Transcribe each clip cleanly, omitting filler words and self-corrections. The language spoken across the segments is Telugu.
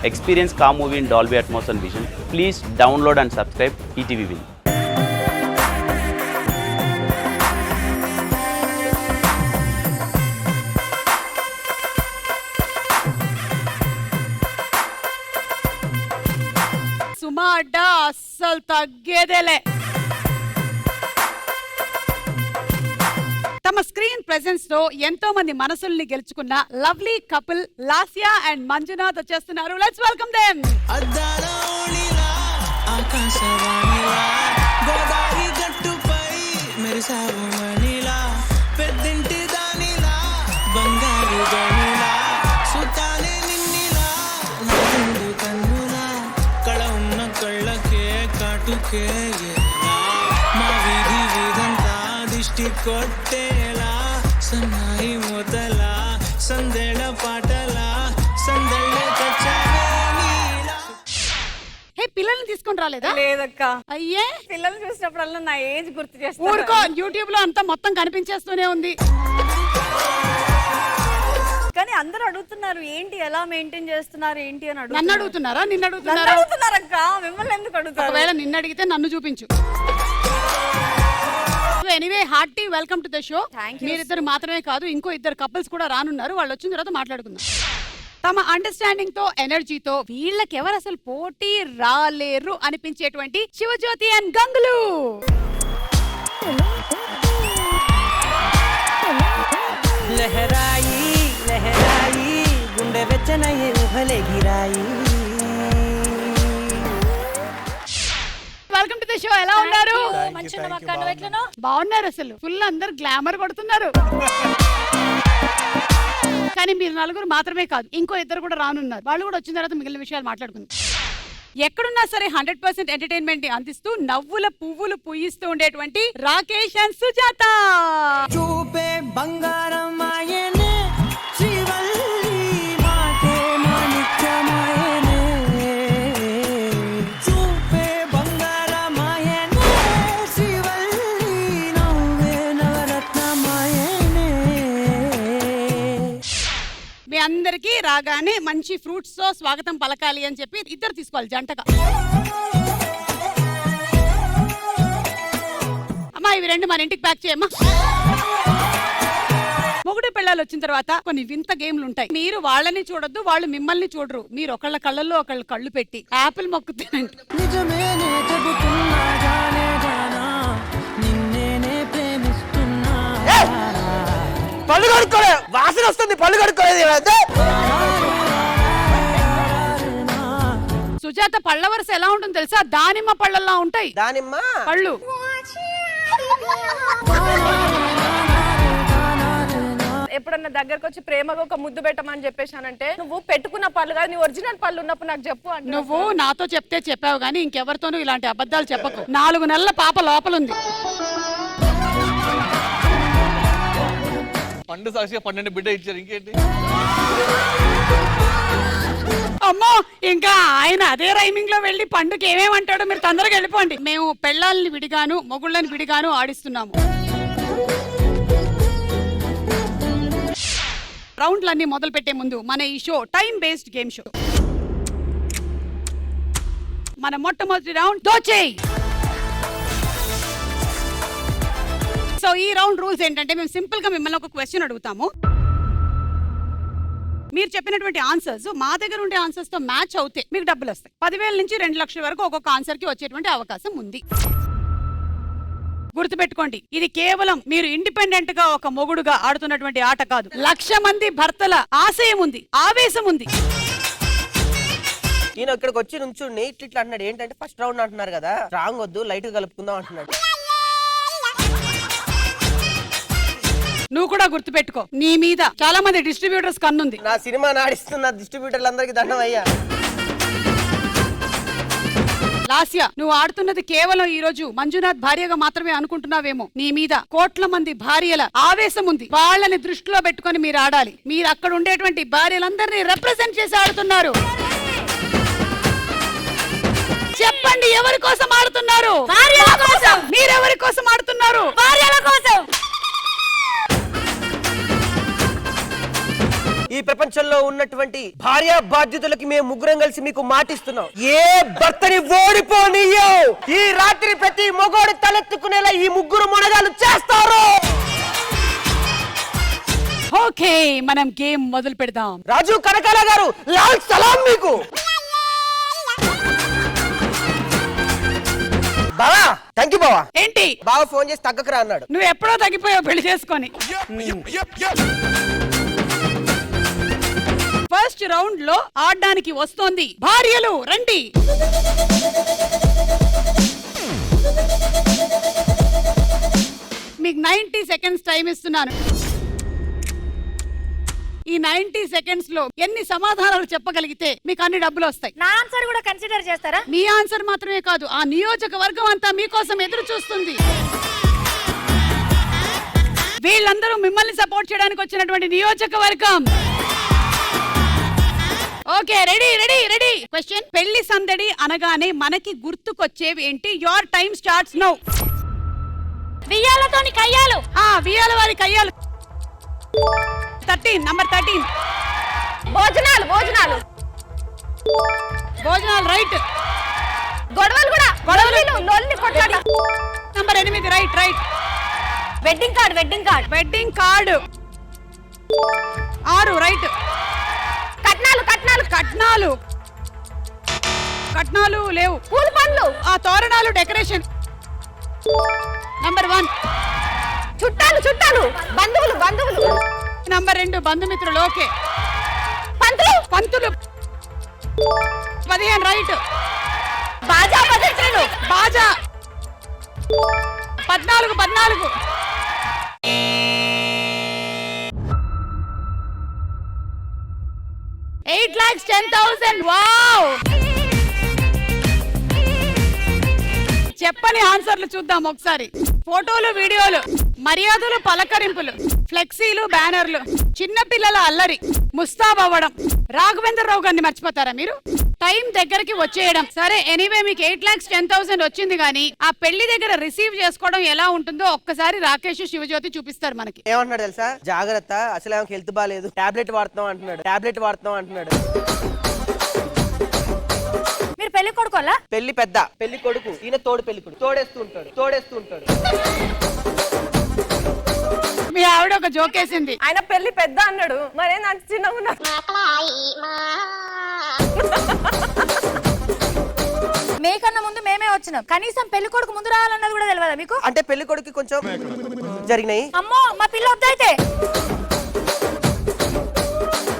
Experience Car movie in Dolby Atmos and Vision. Please download and subscribe ETV Win. సుమా అడ్డ అస్సలు తగ్గేదేలే. తమ స్క్రీన్ ప్రెజెన్స్ తో ఎంతో మంది మనసుల్ని గెలుచుకున్న lovely couple Lasya and Manjunath వచ్చేస్తున్నారు. Let's welcome them. కొట్టేలా సన్నాయి మొదల సందెళ పాటల సందెళ్ళ కచ్చవేలా. హే, పిల్లల్ని తీసుకొని రాలేదా? లేదక్క. అయ్యే, పిల్లల్ని చూసినప్పుడల్లా నా ఏజ్ గుర్తు చేస్తా. ఊరుకో, యూట్యూబ్ లో అంతా మొత్తం కనిపించేస్తూనే ఉంది. కానీ అందరూ అడుగుతున్నారు ఏంటి, ఎలా మెయింటైన్ చేస్తున్నారు ఏంటి అని నన్ను అడుగుతున్నారా? నిన్ను అడుగుతున్నారా? అడుగుతున్నారక్క. మిమ్మల్ని ఎందుకు అడుగుతారు? ఒకవేళ నిన్ను అడిగితే నన్ను చూపించు. Anyway, hearty welcome to the show. మీరిద్దరు మాత్రమే కాదు, ఇంకో ఇద్దరు కపుల్స్ కూడా రానున్నారు. వాళ్ళు వచ్చిన తర్వాత మాట్లాడుకుందాం. తమ అండర్స్టాండింగ్ తో, ఎనర్జీతో వీళ్ళకి ఎవరు అసలు పోటీ రాలేరు అనిపించేటువంటి శివజ్యోతి అండ్ గంగులు. లహరాయి లహరాయి గుండె వెచ్చనయ్యే ఊహలే గిరాయి. Welcome to the show. ఎలా ఉన్నారు? మంచిగా బాగున్నారు. అసలు ఫుల్ అందరు గ్లామర్ కొడుతున్నారు. కానీ మీరు నలుగురు మాత్రమే కాదు, ఇంకో ఇద్దరు కూడా రానున్నారు. వాళ్ళు కూడా వచ్చిన తర్వాత మిగిలిన విషయాలు మాట్లాడుకుందాం. ఎక్కడున్నా సరే 100% ఎంటర్టైన్మెంట్ అందిస్తూ నవ్వుల పువ్వులు పూయిస్తూ ఉండేటువంటి రాకేష్ అండ్ సుజాత. చూపే బంగారం ఆయనే శ్రీవల్లి మాటే మాణిక్యమాయనే. చూపే బంగారం ఆయనే శ్రీవల్లి నవ్వే నవరత్నమాయనే. మీ అందరికీ రాగానే మంచి ఫ్రూట్స్ తో స్వాగతం పలకాలి అని చెప్పి ఇద్దరు తీసుకోవాలి జంటగా. అమ్మా, ఇవి రెండు మన ఇంటికి ప్యాక్ చేయమ్మా. మొగుడు పెళ్ళాలు వచ్చిన తర్వాత కొన్ని వింత గేమ్లు ఉంటాయి. మీరు వాళ్ళని చూడొద్దు, వాళ్ళు మిమ్మల్ని చూడరు. మీరు ఒకళ్ళ కళ్ళల్లో ఒకళ్ళ కళ్ళు పెట్టి యాపిల్ మొక్కు తినండి. నిజమేనే చెబుతున్నా జానే జానా నిన్నేనే ప్రేమిస్తున్నా. పళ్ళు కడుక్కోలే, వాసన వస్తుంది. పళ్ళు కడుక్కోలేదు. సుజాత పళ్ళ వరుస ఎలా ఉంటుంది తెలుసా? దానిమ్మ పళ్ళల్లా ఉంటాయి దానిమ్మ పళ్ళు. ఎప్పుడన్నా దగ్గరకు వచ్చి ప్రేమగా ఒక ముద్దు పెట్టమని చెప్పేశానంటే, నువ్వు పెట్టుకున్న పళ్ళు కాదు, నీ ఒరిజినల్ పళ్ళు ఉన్నప్పుడు నాకు చెప్పు అంటే. నువ్వు నాతో చెప్తే చెప్పావు గానీ ఇంకెవరితోనూ ఇలాంటి అబద్ధాలు చెప్పకు. 4 నెలల పాప లోపలుంది. పండు సాక్షిగా 12 బిడ్డ ఇచ్చారు, ఇంకేంటి? అమ్మో, ఇంకా ఆయన అదే రైమింగ్ లో వెళ్ళి పండుకి ఏమేమంటాడో మీరు తొందరగా వెళ్ళిపోండి. మేము పెళ్ళాలని విడిగాను, మొగుళ్ళని విడిగాను ఆడిస్తున్నాము. రౌండ్లన్నీ మొదలు పెట్టే ముందు మన ఈ show time based game show. మన మొట్టమొదటి రౌండ్ దోచేయ్. సో ఈ రౌండ్ రూల్స్ ఏంటంటే, మేము సింపుల్ గా మిమ్మల్ని ఒక క్వశ్చన్ అడుగుతాము. మీరు చెప్పినటువంటి ఆన్సర్స్ మా దగ్గర ఉండే ఆన్సర్స్ తో మ్యాచ్ అవుతే మీకు డబ్బులు వస్తాయి. 10,000 నుంచి 2 లక్షల వరకు ఒక్కొక్క ఆన్సర్ కి వచ్చేటువంటి అవకాశం ఉంది. గుర్తుపెట్టుకోండి, ఇది కేవలం మీరు ఇండిపెండెంట్ గా ఒక మొగుడుగా ఆడుతున్నటువంటి ఆట కాదు. 1,00,000 మంది భర్తల ఆశయం ఉంది, ఆవేశం ఉంది. ఈయన ఇక్కడికి వచ్చి నుంచుండి ఇట్లా అంటున్నాడు. ఏంటంటే ఫస్ట్ రౌండ్ అంటున్నారు కదా, స్ట్రాంగ్ వద్దు, లైట్ గా కలుపుకుందాం అంటున్నాడు. నువ్వు కూడా గుర్తుపెట్టుకో, నీ మీద చాలా మంది డిస్ట్రిబ్యూటర్స్ కన్నుంది. నా సినిమా నాడిస్తున్న డిస్ట్రిబ్యూటర్లందరికీ దండం అయ్యా. లాస్యా, నువ్వు ఆడుతున్నది కేవలం ఈ రోజు మంజునాథ్ భార్యగా మాత్రమే అనుకుంటున్నావేమో. నీ మీద కోట్ల మంది భార్యల ఆవేశం ఉంది. వాళ్ళని దృష్టిలో పెట్టుకొని మీరు ఆడాలి. మీరు అక్కడ ఉండేటువంటి భార్యలందరినీ రిప్రజెంట్ చేసి ఆడుతున్నారు. చెప్పండి, ఎవరి కోసం ఆడుతున్నారు? భార్యల కోసం. మీరెవరి కోసం ఆడుతున్నారు? భార్యల కోసం. ఈ ప్రపంచంలో ఉన్నటువంటి భార్య బాధ్యతలకి మేము ముగ్గురం కలిసి మీకు మాటిస్తున్నాం, ఏ భర్తని ఓడిపోనియో ఈ రాత్రి ప్రతి మొగోడు తలెత్తుకునేలా ఈ ముగ్గురు మొనగాలు చేస్తారు. ఓకే, మనం గేమ్ మొదలు పెడదాం. రాజు కనకాల గారు, లాల్ సలాం మీకు. బావా, థ్యాంక్ యూ బావా. ఏంటి బావ ఫోన్ చేసి తగ్గకరా అన్నాడు. నువ్వు ఎప్పుడో తగ్గిపోయావు పెళ్లి చేసుకొని. ఫస్ట్ రౌండ్ లో ఆడడానికి వస్తోంది భార్యలు, రండి. మీకు 90 సెకండ్స్ టైం ఇస్తున్నాను. ఈ 90 సెకండ్స్ లో ఎన్ని సమాధానాలు చెప్పగలిగితే మీకు అన్ని డబ్బులు వస్తాయి. నా ఆన్సర్ కూడా కన్సిడర్ చేస్తారా? మీ ఆన్సర్ మాత్రమే కాదు, ఆ నియోజకవర్గం అంతా మీకోసం ఎదురు చూస్తుంది. వీళ్ళందరూ మిమ్మల్ని సపోర్ట్ చేయడానికి వచ్చినటువంటి నియోజకవర్గం. Okay, ready ready ready. Question: పెళ్లి సందడి అనగానే మనకి గుర్తుకొచ్చేవి ఏంటి? Your time starts now. వియ్యాలతోని కయ్యాలు. వియ్యాల వారి కయ్యాలు. 13, నంబర్ 13. భోజనాలు భోజనాలు భోజనాలు రైట్. గొడవలు కూడా గొడవలు లొల్లి కొట్లాట. Number 8 right right. Wedding card wedding card wedding card. 6 right. కట్నాలు కట్నాలు కట్నాలు. కట్నాలు లేవు. పూల పండ్లు. తోరణాలు, డెకరేషన్. నంబర్ 1 చుట్టాలు చుట్టాలు బంధువులు బంధువులు. నంబర్ 2 బంధుమిత్రులు. ఓకే. పంతులు పంతులు. 15 రైట్. బాజా భజంత్రులు. బాజా. 14. 8,10,000. వావ్. చెప్పని ఆన్సర్లు చూద్దాం ఒకసారి. ఫోటోలు, వీడియోలు, మర్యాదలు, పలకరింపులు, ఫ్లెక్సీలు, బ్యానర్లు, చిన్నపిల్లల అల్లరి, ముస్తాబవ్వడం. రాఘవేంద్రరావు గారిని మర్చిపోతారా మీరు? టైం దగ్గరికి వచ్చేయడం. సరే, ఎనీవే మీకు 8,10,000 వచ్చింది. కానీ ఆ పెళ్లి దగ్గర రిసీవ్ చేసుకోవడం ఎలా ఉంటుందో ఒక్కసారి రాకేష్, శివజ్యోతి చూపిస్తారు మనకి. ఏమంటున్నాడు తెలుసా? జాగ్రత్త, అసలు ఆమెకి హెల్త్ బాగాలేదు, టాబ్లెట్ వాడుతున్నాం అంటున్నాడు. మీరు పెళ్లి కొడుకోలా? పెళ్లి పెద్ద, పెళ్లి కొడుకు. ఈయన తోడు పెళ్లి కొడుకు. తోడేస్తూ ఉంటాడు. మీ ఆవిడ ఒక జోకేసింది. ఆయన పెళ్లి పెద్ద అన్నాడు, మరే నాకు చిన్నగా ఉన్నా. మేకన్నా ముందు మేమే వచ్చినాం. కనీసం పెళ్లి కొడుకు ముందు రావాలన్నది కూడా తెలియదా మీకు? అంటే పెళ్లి కొడుకు కొంచెం జరిగినాయి. అమ్మో, మా పిల్ల వద్దయితే.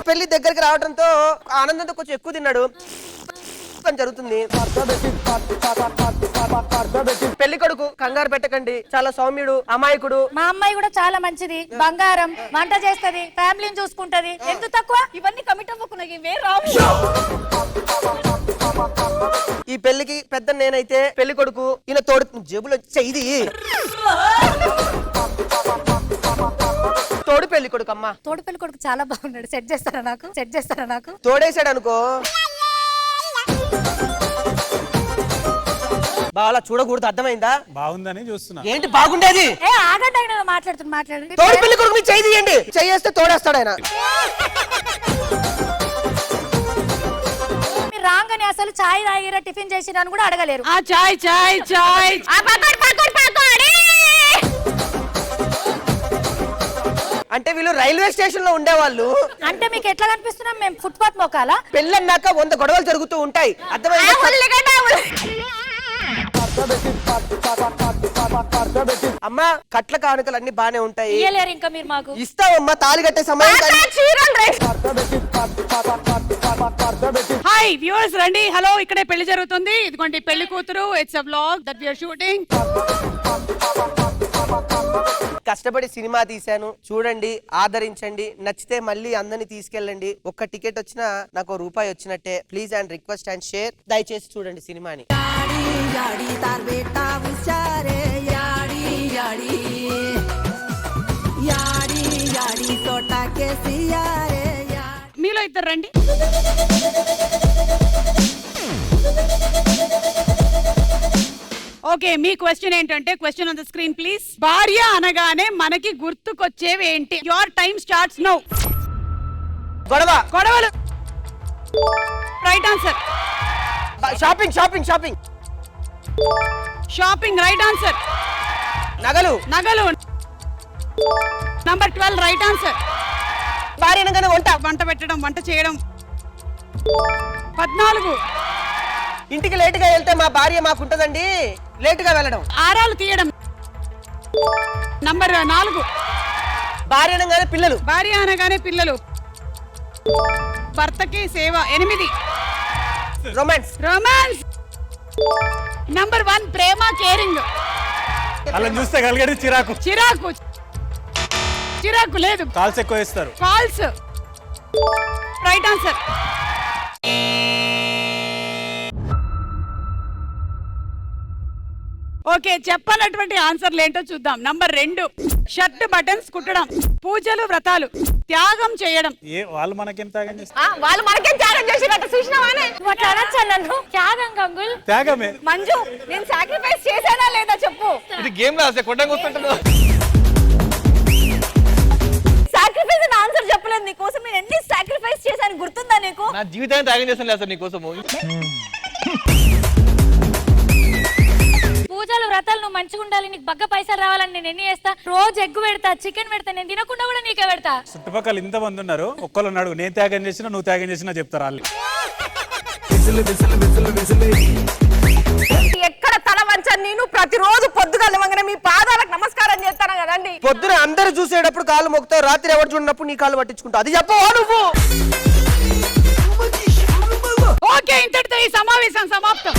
పెళ్లి దగ్గరికి రావడంతో ఆనందంతో కొంచెం ఎక్కువ తిన్నాడు జరుగుతుంది. పెళ్లి కొడుకు కంగారు పెట్టకండి, చాలా సౌమ్యుడు, అమాయకుడు. మా అమ్మాయి కూడా చాలా మంచిది, బంగారం, వంట చేస్తది, ఫ్యామిలీని చూసుకుంటది. ఎందుకు తక్కువ? ఇవన్నీ కమిట్ అవ్వకున్నాయి. ఈ పెళ్లికి పెద్ద నేనైతే పెళ్లి కొడుకు, ఈయన తోడు. జేబులో చెయ్యి. తోడు పెళ్లి కొడుకు. అమ్మా, తోడు పెళ్లి కొడుకు చాలా బాగున్నాడు. సెట్ చేస్తారా నాకు? తోడేసాడు అనుకో, బాగా చూడకూడదు. అర్థమైందా? బాగుందని చూస్తున్నా. ఏంటి బాగుండేది? ఆగండి, ఆయన మాట్లాడండి. తోడు పెళ్లి కొడుకు మీరు చెయ్యి తీయండి. చెయ్యేస్తే తోడేస్తాడు ఆయన. మీరు రాగానే అసలు చాయ్ తాగిరా, టిఫిన్ చేసిరా అని కూడా అడగలేరు. చాయ్ చాయ్ చాయ్. అంటే వీళ్ళు రైల్వే స్టేషన్ లో ఉండేవాళ్ళు. అంటే మీకు ఎట్లా కనిపిస్తున్నాం మేము? ఫుట్పాత్ మొక్కాలా? పెళ్ళన్నాక 100 గొడవలు జరుగుతూ ఉంటాయి. అర్థమైందా? అమ్మా, కట్ల కానుకలు అన్ని బానే ఉంటాయి. ఇయ్యలేరు ఇంకా మీరు మాకు? ఇస్తావమ్మా, తాళి కట్టే సమయం. హాయ్ వ్యూవర్స్, రండి. హలో, ఇక్కడే పెళ్లి జరుగుతుంది. ఇదిగోండి పెళ్లి కూతురు. It's a vlog that we are shooting. కష్టపడి సినిమా తీశాను, చూడండి, ఆదరించండి. నచ్చితే మళ్ళీ అందరినీ తీసుకెళ్ళండి. ఒక్క టికెట్ వచ్చినా నాకు ₹1 వచ్చినట్టే. Please and request and share. దయచేసి చూడండి సినిమాని. మీలో ఇద్దరు రండి. ఓకే, మీ క్వశ్చన్ ఏంటంటే, question on the screen please. భార్య అనగానే మనకి గుర్తుకొచ్చేవి ఏంటి? Your time starts now. గొడవ. గొడవలు right answer. Shopping shopping shopping. Shopping right answer. నగలు. నగలు నంబర్ 12 రైట్ ఆన్సర్. భార్య అనగానే వంట. వంట పెట్టడం, వంట చేయడం. 14 ఇంటికి లేటుగా వెళ్తే మా భార్య మాకుంటదండి లేటుగా వెళ్ళడం. ఆరాలు తీయడం. నంబర్ 4 భార్య అనగానే పిల్లలు. భార్య అనగానే పిల్లలు. భర్తకి సేవ. 8 రొమాన్స్. రొమాన్స్. నంబర్ 1 ప్రేమ, కేరింగ్. అలా చూస్తే కలిగేది చిరాకు. చిరాకు. చిరాకు లేదు. కాల్స్ ఎక్కువ ఇస్తారు. Calls right answer. ఓకే, చెప్పనటువంటి ఆన్సర్లు ఏంటో చూద్దాం. నంబర్ 2 షర్ట్ బటన్స్ కుట్టడం. పూజలు, వ్రతాలు. త్యాగం చేయడం. వాళ్ళు మనకేం త్యాగం చేస్తారు? వాళ్ళు మనకేం త్యాగం చేసినట్టు చూసినావానే. నువ్వు అట్లా అనొచ్చా నన్ను? త్యాగం గంగుల్. త్యాగమే. మంజు, నేను సాక్రిఫైస్ చేశానా లేదా చెప్పు. ఇది గేమ్ రాసే కొట్టం వస్తుంటాను. సాక్రిఫైస్ అని ఆన్సర్ చెప్పలేదు. నీకోసం నేను ఎన్ని సాక్రిఫైస్ చేశాను గుర్తుందా నీకు? నా జీవితాన్ని త్యాగం చేస్తాను లేదు సార్ నీకోసము. పూజలు వ్రతాలు నువ్వు మంచిగా ఉండాలి, నీకు బగ్గ పైసలు రావాలని నేను ఎన్ని చేస్తా. రోజు ఎగ్గు పెడతా, చికెన్ పెడతా, నేను తినకుండా కూడా నీకే పెడతా. చుట్టుపక్కల ఇంత మంది ఉన్నారు, ఒక్కళ్ళు అడుగు నేను త్యాగం చేసినా నువ్వు త్యాగం చేసినా చెప్తారు వాళ్ళు. ఎక్కడ తల వంచాను నేను. ప్రతిరోజు పొద్దుగా లేవగానే మీ పాదాలకు నమస్కారం చేస్తాను కదండి. పొద్దున అందరు చూసేటప్పుడు కాళ్ళు మొక్కుతావు, రాత్రి ఎవరు చూడనప్పుడు నీ కాళ్ళు పట్టించుకుంటావు. అది చెప్పవా నువ్వు? ఓకే, ఇంతటితో ఈ సమావేశం సమాప్తం.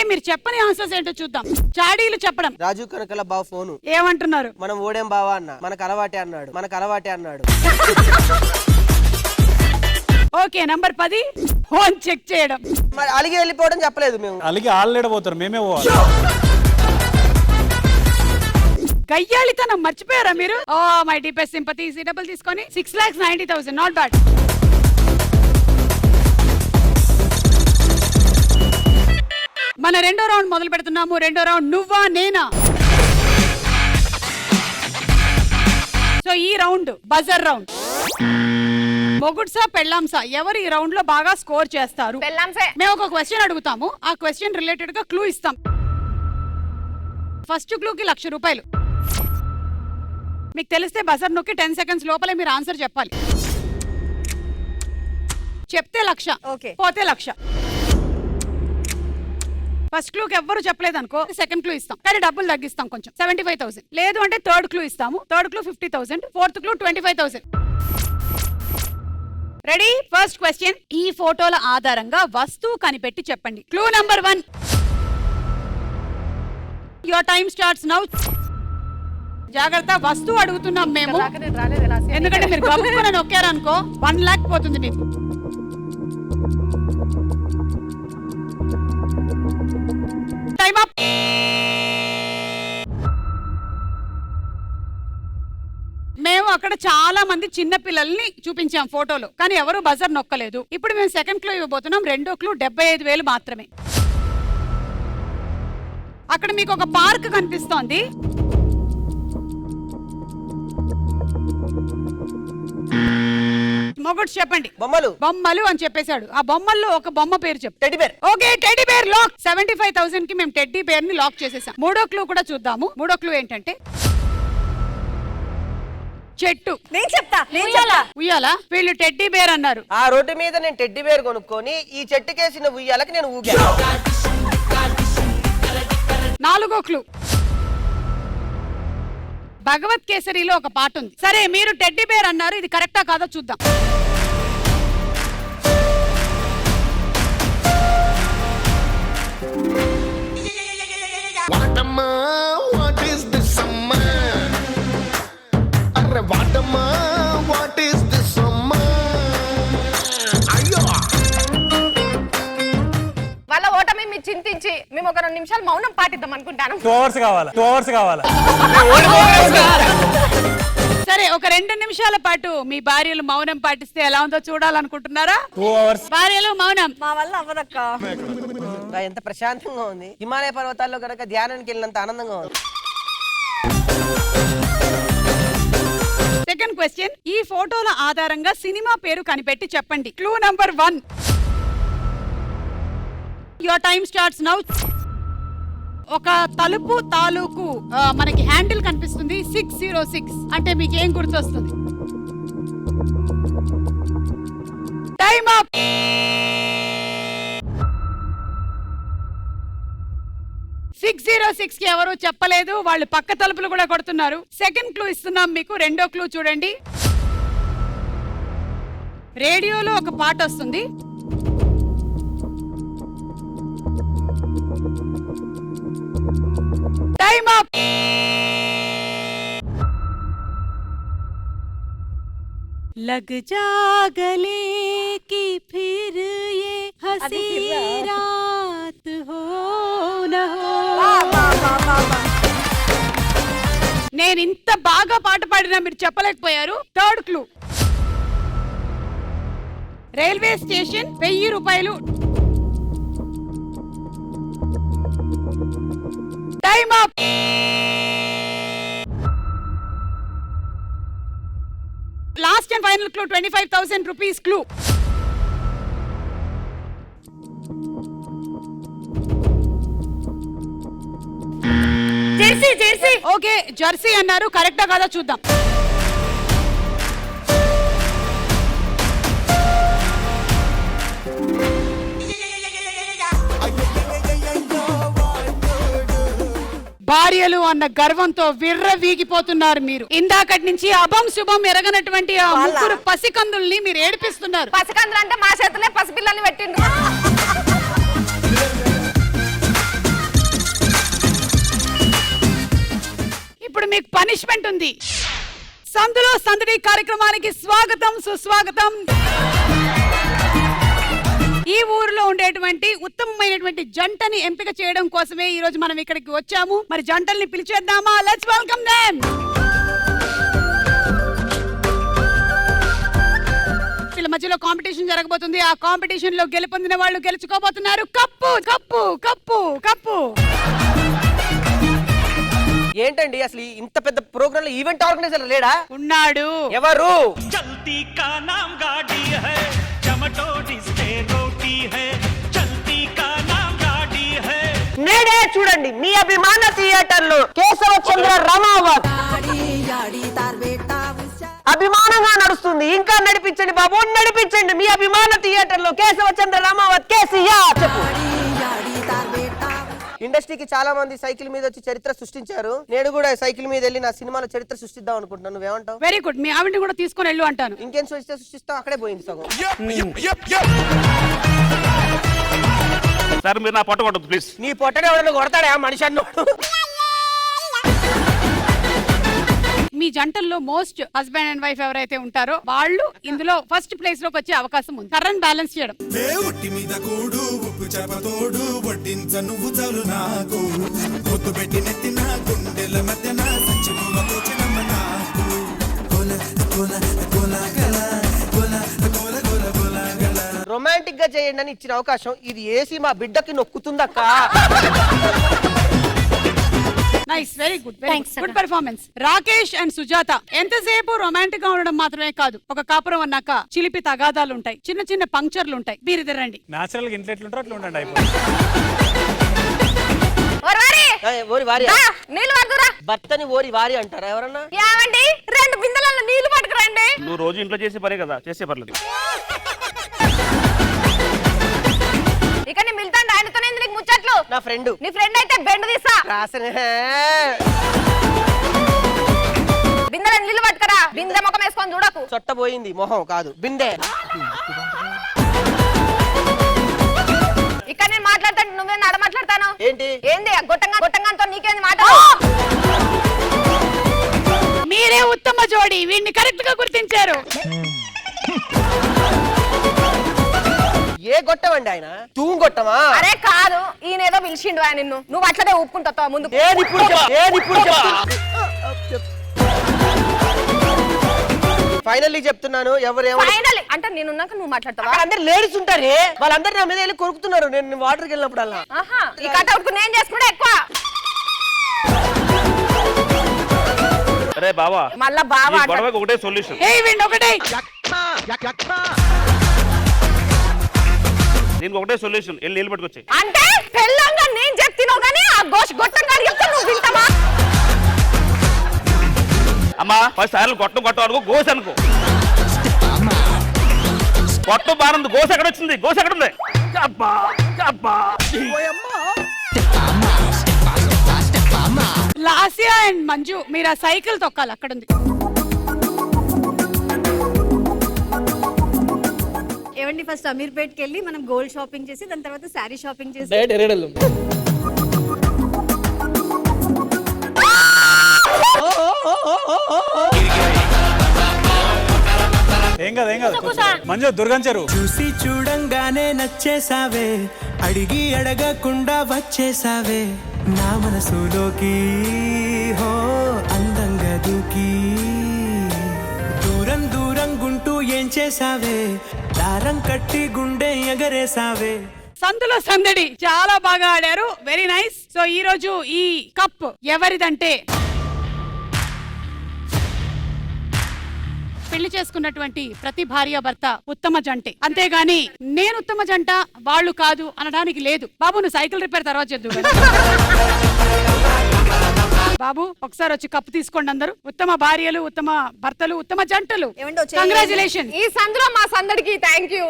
మీరు చెప్పని ఆన్సర్స్ ఏంటో చూద్దాం. చాడీలు చెప్పడం. రాజు కనకల బావ ఫోను ఏమంటున్నారు? మనం ఓడేం బావా అన్న, మనకు అలవాటే అన్నాడు, మనకు అలవాటే అన్నాడు. ఓకే, నంబర్ 10 ఫోన్ చెక్ చేయడం. మరి అలిగి వెళ్ళిపోవడం చెప్పలేదు మేము. అలిగి ఆళ్ళేడబోతారు, మేమే పోవాలి. గయ్యాళితనం మర్చిపోయారా మీరు? Oh my deepest sympathy. డబ్బులు తీసుకొని 6,90,000. Not bad. మన రెండో రౌండ్ మొదలు పెడుతున్నాము. రెండో రౌండ్ నువ్వా నేనా. సో ఈ రౌండ్ బజర్ రౌండ్. మొగుడ్సా పెళ్ళాంసా ఎవరు ఈ రౌండ్ లో బాగా స్కోర్ చేస్తారు? పెళ్ళాంసే. మేము ఒక క్వశ్చన్ అడుగుతాము, ఆ క్వశ్చన్ రిలేటెడ్ గా క్లూ ఇస్తాం. ఫస్ట్ క్లూకి 1,00,000 రూపాయలు. మీకు తెలిస్తే బజర్ నొక్కి 10 సెకండ్స్ లోపలే మీరు ఆన్సర్ చెప్పాలి. చెప్తే 1,00,000, ఓకే. పోతే 1,00,000. ఫస్ట్ క్లూకి ఎవ్వరు చెప్పలేదు అనుకో, సెకండ్ క్లూ ఇస్తాం, కానీ డబ్బులు తగ్గిస్తాం కొంచెం, 75,000. లేదు అంటే థర్డ్ క్లూ ఇస్తాము, third clue 50,000, fourth clue 25,000. Ready? First question. ఈ ఫోటోల ఆధారంగా వస్తువు కనిపెట్టి చెప్పండి. Clue number 1. Your time starts now. జాగ్రత్త, వస్తువు అడుగుతున్నాం మేము, ఎందుకంటే మీరు గబుక్కున నొక్కారనుకో 1 lakh పోతుంది మీకు. Time up. మేము అక్కడ చాలా మంది చిన్న పిల్లల్ని చూపించాం ఫోటోలో, కానీ ఎవరు బజర్ నొక్కలేదు. ఇప్పుడు మేము సెకండ్ క్లూ ఇవ్వబోతున్నాం. రెండో క్లూ 75,000 మాత్రమే. అక్కడ మీకు ఒక పార్క్ కనిపిస్తోంది. మొగుడు చెప్పండి. బొమ్మలు. బొమ్మలు అని చెప్పేశాడు. ఆ బొమ్మల్లో ఒక బొమ్మ పేరు చెప్పు. Teddy bear. Okay, teddy bear lock. 75,000 కి మేము టెడ్డీ బేర్ ని లాక్ చేసేసాం. మూడో క్లూ కూడా చూద్దాము. మూడో క్లూ ఏంటంటే చెట్టు. నేను చెప్తా. ఉయ్యాలా? వీళ్ళు టెడ్డీ బేర్ అన్నారు. ఆ రోడ్డు మీద నేను టెడ్డీ బేర్ కొనుక్కొని ఈ చెట్టుకేసిన ఉయ్యాలకి నేను ఊగా. నాలుగో క్లూ భగవత్ కేసరిలో ఒక పాట ఉంది. సరే, మీరు టెడ్డీ బేర్ అన్నారు, ఇది కరెక్టా కాదో చూద్దాం. వాటమ్మా వాట్ ఈస్ దిస్ అమ్మా, అరే వాటమ్మా వాట్ ఈస్ దిస్ అమ్మా. అయ్యో, వాళ్ళ ఓటమి మీరు చింతించి మేము ఒక 2 నిమిషాలు మౌనం పాటిద్దాం అనుకుంటాను. 2 hours కావాలా? 2 hours కావాలా? సరే, ఒక 2 నిమిషాల పాటు మీ భార్యలు మౌనం పాటిస్తే ఎలా ఉందో చూడాలనుకుంటున్నారా? 2 hours. భార్యలు మౌనం. మా వల్ల అవ్వదక్క. ఎంత ప్రశాంతంగా ఉంది. హిమాలయ పర్వతాల్లో కనుక ధ్యానానికి వెళ్ళినంత ఆనందంగా ఉంది. సెకండ్ క్వశ్చన్, ఈ ఫోటోల ఆధారంగా సినిమా పేరు కనిపెట్టి చెప్పండి. Clue number 1. Your time starts now. ఒక తలుపు తాలూకు మనకి హ్యాండిల్ కనిపిస్తుంది 606 అంటే మీకు ఏం గుర్తొస్తుంది? Time up. కి ఎవరు చెప్పలేదు, వాళ్ళు పక్క తలుపులు కూడా కొడుతున్నారు. సెకండ్ క్లూ ఇస్తున్నాం మీకు. రెండో క్లూ చూడండి. రేడియోలో ఒక పాట వస్తుంది. Time up. लग जा गले की फिर ये हंसी रात हो न हो. నేను ఇంత బాగా పాట పాడినా మీరు చెప్పలేకపోయారు. థర్డ్ క్లూ, రైల్వే స్టేషన్ 1000 రూపాయలు. Time up. Last and final clue 25,000 rupees clue. Jersey Jersey. Okay, Jersey అన్నారు. కరెక్టా కాదా చూద్దాం. భార్యలు అన్న గర్వంతో విర్రవీగిపోతున్నారు మీరు. ఇందాకటి నుంచి అభం శుభం ఎరగనటువంటి ఆ ముగ్గురు పసికందుల్ని మీరు ఏడిపిస్తున్నారు. పసికందులు అంటే మా చేతులే పసిపిల్లల్ని పెట్టిండ్రు. ఇప్పుడు మీకు పనిష్మెంట్ ఉంది. సందులో సందడి కార్యక్రమానికి స్వాగతం, సుస్వాగతం. ఈ ఊరిలో ఉండేటువంటి ఉత్తమమైనటువంటి జంటని ఎంపిక చేయడం కోసమే ఈ రోజు మనం ఇక్కడికి వచ్చాము. మరి జంటల్ని పిలిచేద్దామా? Let's welcome them. వీళ్ళ మధ్యలో కాంపిటీషన్ జరగబోతుంది. ఆ కాంపిటీషన్ లో గెలుపొందిన వాళ్ళు గెలుచుకోబోతున్నారు కప్పు కప్పు కప్పు కప్పు. ఏంటండి అసలు ఇంత పెద్ద ప్రోగ్రామ్ లో ఈవెంట్ ఆర్గనైజర్ లేడా? ఉన్నాడు. ఎవరు? चलती का नाम गाड़ी है, चमटोड़ी से रोटी है, चलती का नाम गाड़ी है. నేడే చూడండి మీ అభిమాన థియేటర్ లో కేశవ చంద్ర రమావత్ అభిమానంగా నడుస్తుంది. ఇంకా నడిపించండి బాబు, నడిపించండి. మీ అభిమాన థియేటర్ లో కేశవ చంద్ర రమావత్ కేసీఆర్. చెప్పు. ఇండస్ట్రీకి చాలా మంది సైకిల్ మీద వచ్చి చరిత్ర సృష్టించారు. నేను కూడా సైకిల్ మీద వెళ్ళి నా సినిమాలో చరిత్ర సృష్టిద్దాం అనుకుంటున్నాను. నువ్వేమంటావు? Very good. మీ ఆవిడని కూడా తీసుకొని వెళ్ళు అంటాను. ఇంకేం సృష్టిస్తావు? అక్కడే పోయింది సగం. సార్ మీరు నా పొట్ట కొట్టదు ప్లీజ్. నీ పొట్టనే ఎవరైనా కొడతాడా మనిషి అన్నోడు? మీ జంటల్లో మోస్ట్ హస్బెండ్ అండ్ వైఫ్ ఎవరైతే ఉంటారో వాళ్ళు ఇందులో ఫస్ట్ ప్లేస్ లోకి వచ్చే అవకాశం ఉంది. కరెంట్ బ్యాలెన్స్ చేయడం. ఒట్టి మీద కూడు ఉప్పు చేపతోడు వడ్డించ నువ్వు చాలు నాకు పొద్దు పెట్టి నెత్తిన గుండెల మధ్యన సంచిమూలతో చిన్నమ్మ నాకు కోల కోల కోల గల కోల కోల కోల కోల గల. రొమాంటిక్ గా చేయండి అని ఇచ్చిన అవకాశం ఇది ఏసీ మా బిడ్డకి నొక్కుతుందక్క. Nice, very good, good performance. Rakesh and Sujatha ఎంతసేపు రొమాంటిక్ గా ఉండడం మాత్రమే కాదు, ఒక కాపురం అన్నాక చిలిపి తగాదాలు ఉంటాయి, చిన్న చిన్న పంక్చర్లు ఉంటాయి. మీరిద్దరు రండి. నేచురల్ గా ఇంట్లో ఎట్లుంటారో అట్లా ఉండండి. నీళ్ళు పడుతురా. భర్తని ఓరి వారి అంటారా ఎవరన్నా? ఏమండి 2 బిందెలలో నీళ్లు పట్టుకురండి. నువ్వు రోజు ఇంట్లో చేసే పనే కదా, చేసే పర్లేదు. ఇక నీ మిల్తాండి ఆయనతోనే నీకు ముచ్చట్లు. నా ఫ్రెండ్. నీ ఫ్రెండ్ అయితే బెండ్ తీసా. బిందెల నీళ్లు పట్టుకరా. బిందె ముఖం వేసుకొని చూడకు. చొట్టబోయింది మొహం కాదు బిందె. ఇక్కడ నేను మాట్లాడతాను, నువ్వే నడ మాట్లాడతాను. ఏంటి? ఏంది గొట్టంగాతో నీకేంది మాట? మీరే ఉత్తమ జోడి. వీడిని కరెక్ట్ గా గుర్తించారు. ఏ గొట్టమండి ఆయన? తూము గొట్టమా? అరే కాదు, ఈయన ఏదో పిలిచిండు ఆయన నిన్ను. నువ్వు అట్లనే ఒప్పుకుంటావు ముందు. ఏది ఇప్పుడు ఫైనల్లీ చెప్తున్నాను. ఫైనల్ అంటే నేనున్నాక నువ్వు మాట్లాడతావా? అందరు లేడీస్ ఉంటారే, వాళ్ళందరూ నా మీద వెళ్ళి కొరుకుతున్నారు. నేను వాటర్కి వెళ్ళినప్పుడల్లా. ఈ కట్అవుట్ నేను చేసుకుంటే ఎక్కువ. అరే బావా మళ్ళా బావా ఈ అంటాడు. గొడవకి ఒకటే సొల్యూషన్. ఏ విండి ఒకటే దీనికి ఒకటే సొల్యూషన్, వెళ్ళి నీళ్ళు పట్టుకొచ్చి. అంటే పెళ్ళంగా నేను చెప్తున్నావు కానీ ఆ గోష్ గొట్టంగా చెప్తే నువ్వు వింటావా? అమ్మా 10 సార్లు గొట్టం అనుకో, గోస అనుకో. గొట్టం బాగుంది, గోస ఎక్కడ వచ్చింది? గోస ఎక్కడ ఉంది? అబ్బా అబ్బా. లాస్యా అండ్ మంజు మీరు ఆ సైకిల్ తొక్కాలి, అక్కడ ఉంది. ఏమండి ఫస్ట్ అమీర్పేట్కి వెళ్ళి మనం గోల్డ్ షాపింగ్ చేసి దాని తర్వాత శారీ షాపింగ్ చేసి డైరెక్ట్ ఎరేడలు. ఏం కాదు మంజు దుర్గం చెరువు. చూసి చూడంగానే నచ్చేసావే, అడిగి అడగకుండా వచ్చేసావే నా మనసులోకి, హో అందంగా దూకి. దూరం దూరం గుంటూ ఏం చేసావే, దారం కట్టి గుండె ఎగరేసావే. సందులో సందడి చాలా బాగా ఆడారు, వెరీ నైస్. సో ఈ రోజు ఈ కప్ ఎవరిదంటే పెళ్లి చేసుకున్నటువంటి ప్రతి భార్య భర్త ఉత్తమ జంటే, అంతేగాని నేను ఉత్తమ జంట వాళ్ళు కాదు అనడానికి లేదు. బాబు నువ్వు సైకిల్ రిపేర్ తర్వాత చేద్దు. బాబు ఒకసారి వచ్చి కప్పు తీసుకోండి అందరూ. ఉత్తమ భార్యలు, ఉత్తమ భర్తలు, ఉత్తమ జంటలు. కంగ్రాచులేషన్. ఈ సందులో మా సందడికి థ్యాంక్ యూ.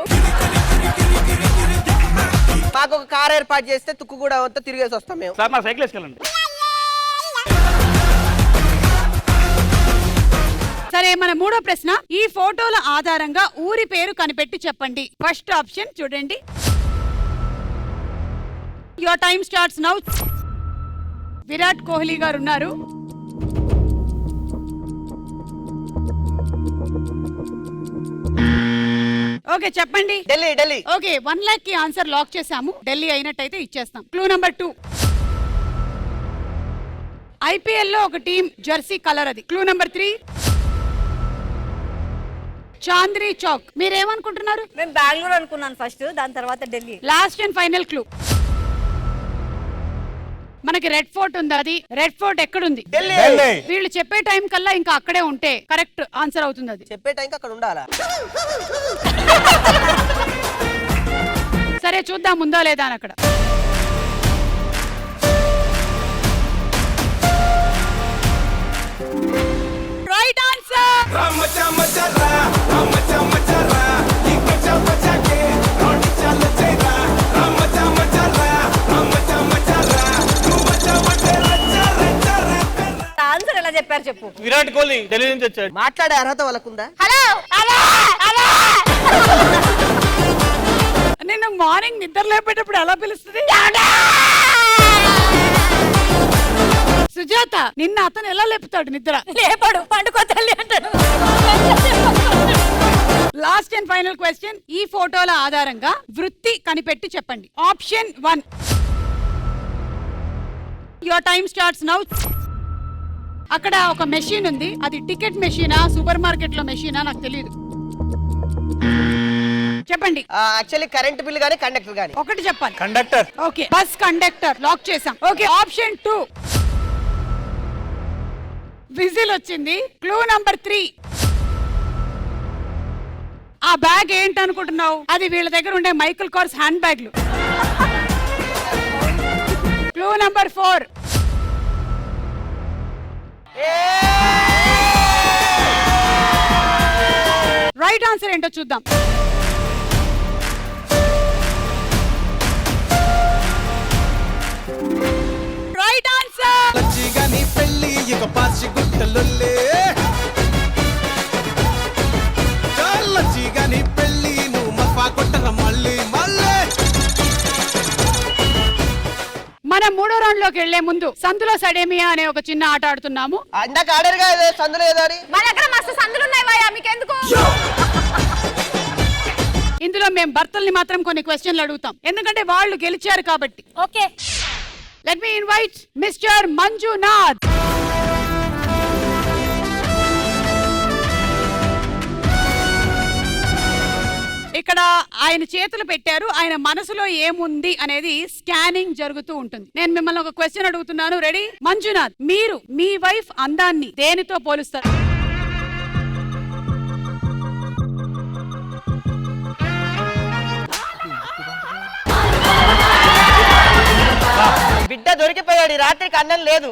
మాకు ఒక కార్ ఏర్పాటు చేస్తే తుక్కు కూడా అంతా తిరిగేసి వస్తాం మేము. సార్ నా సైకిల్ వేసుకెళ్ళండి. సరే మన మూడో ప్రశ్న, ఈ ఫోటోల ఆధారంగా ఊరి పేరు కనిపెట్టి చెప్పండి. ఫస్ట్ ఆప్షన్ చూడండి. Your time starts now. Virat Kohli గారు ఉన్నారు. ఓకే చెప్పండి. ఢిల్లీ. ఓకే 1 लाख కి ఆన్సర్ లాక్ చేసాము. ఢిల్లీ అయినట్టయితే ఇచ్చేస్తాం. క్లూ నంబర్ 2, ఐపీఎల్ లో ఒక టీం జెర్సీ కలర్ అది. Clue number 3, Chandni Chowk. మీరేమనుకుంటున్నారు? మేము బెంగళూరు అనుకున్నాను ఫస్ట్, దాని తర్వాత Delhi. Last and final clue, మనకి రెడ్ ఫోర్ట్ ఉంది. అది రెడ్ ఫోర్ట్ ఎక్కడుంది? ఢిల్లీ. వీళ్ళు చెప్పే టైం కల్లా ఇంకా అక్కడే ఉంటే కరెక్ట్ ఆన్సర్ అవుతుంది. అది చెప్పే టైంకి అక్కడ ఉండాలా? సరే చూద్దాం ఉందా లేదా అని అక్కడ. Right answer. ఆన్సర్ ఎలా చెప్పారు చెప్పు. విరాట్ కోహ్లీ ఢిల్లీ నుంచి వచ్చాడు. మాట్లాడే అర్హత వాళ్ళకుందా? హలో నిన్న మార్నింగ్ నిద్ర లేపేటప్పుడు ఎలా పిలుస్తుంది? సుజాత నిన్న అతను ఎలా లేపుతాడు నిద్ర? లేపాడు, పండుకో తల్లి అంటాడు. లాస్ట్ అండ్ ఫైనల్ క్వశ్చన్, ఈ ఫోటోల ఆధారంగా వృత్తి కనిపెట్టి చెప్పండి. Option 1, your time starts now. అక్కడ ఒక మెషిన్ ఉంది, అది టికెట్ మెషినా సూపర్ మార్కెట్ లో మెషినా నాకు తెలియదు. చెప్పండి. యాక్చువల్లీ కరెంట్ బిల్ గానీ కండక్టర్ గానీ. ఒకటి చెప్పాలి. Conductor. Okay bus conductor lock చేసాం. ఓకే ఆప్షన్ 2, విజిల్ వచ్చింది. క్లూ నంబర్ 3, ఆ బ్యాగ్ ఏంటనుకుంటున్నావు? అది వీళ్ళ దగ్గర ఉండే మైకిల్ కార్స్ హ్యాండ్ బ్యాగ్లు. క్లూ నంబర్ 4, రైట్ ఆన్సర్ ఏంటో చూద్దాం. Right answer. లచ్చిగాని పెళ్ళి ఇక పాచి గుట్టలుల్లే, లచ్చిగాని పెళ్ళి నువ్వు మఫా కొట్టర మళ్ళీ మళ్ళీ. మనం మూడో రౌండ్ లోకి వెళ్లే ముందు సందులో సడేమియా అనే ఒక చిన్న ఆట ఆడుతున్నాము. అందాక ఆడారుగా సందులో ఏదో అని. మా దగ్గర మస్తు సందులు ఉన్నాయి వాయా, మీకెందుకు? ఇందులో మేము భర్తల్ని మాత్రం కొన్ని క్వశ్చన్లు అడుగుతాం, ఎందుకంటే వాళ్ళు గెలిచారు కాబట్టి. Okay let me invite mister Manjunath. ఇక్కడ ఆయన చేతులు పెట్టారు, ఆయన మనసులో ఏముంది అనేది స్కానింగ్ జరుగుతూ ఉంటుంది. నేను మిమ్మల్ని ఒక క్వశ్చన్ అడుగుతున్నాను, రెడీ? మంజునాథ్, మీరు మీ వైఫ్ అందాన్ని దేనితో పోలుస్తారు? బిడ్డ దొరికిపోయాడు, ఈ రాత్రికి అన్నం లేదు.